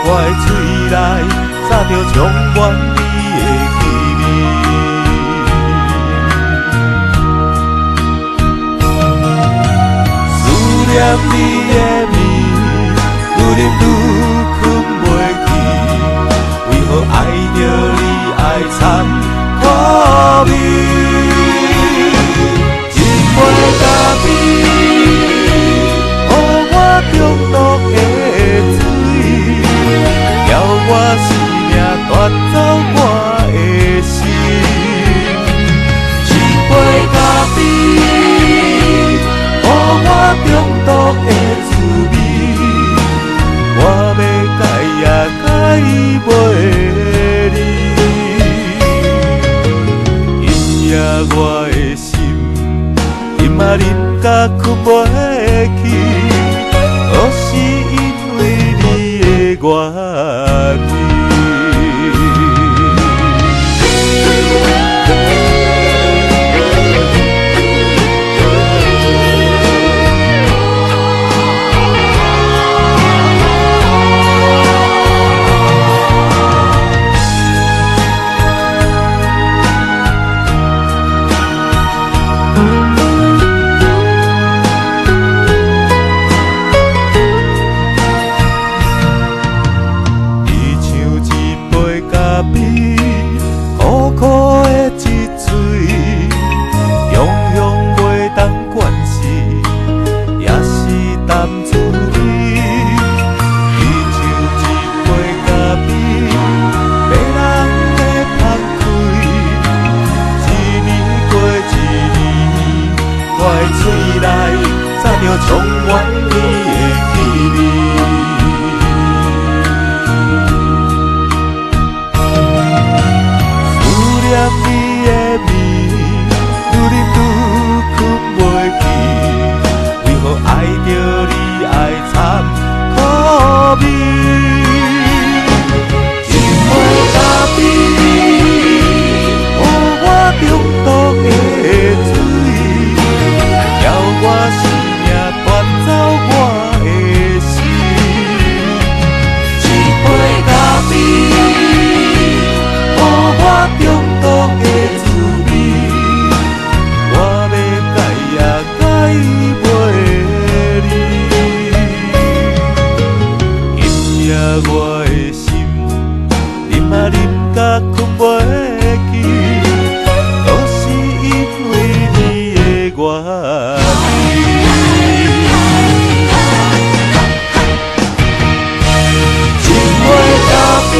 我的嘴内撒着充满你的气味。思念你的面，愈啉愈困袂去，为何爱着你爱惨苦味？一杯咖啡，予我中毒的水，叫我生命夺走我的心。一杯咖啡，予我中毒的滋味，我要改也改袂你。今夜我的心，啉啊啉甲困袂去，都是因为你的原味。苦苦的一嘴，永永袂当灌死，也是淡滋味。伊像一杯咖啡，被人在放开，一年过一年，我的嘴内撒着充满你的气味。你的面，愈啉愈困袂去，为何爱着你爱惨苦味？一杯咖啡，予我中毒的水，叫我生命夺走我的心。一杯咖啡，予我中毒的滋味，我要改也改袂你。今夜我的心，啉啊啉甲困袂去，都是因为你的原味。一杯咖啡，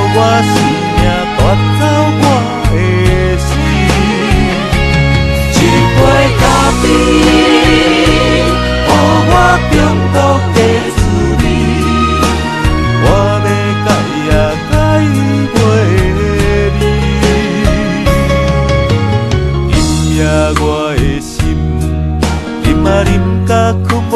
我生命夺走我的心，一杯咖啡，予我中毒的滋味，我要改也改袂你。今夜我的心，啉啊啉甲困袂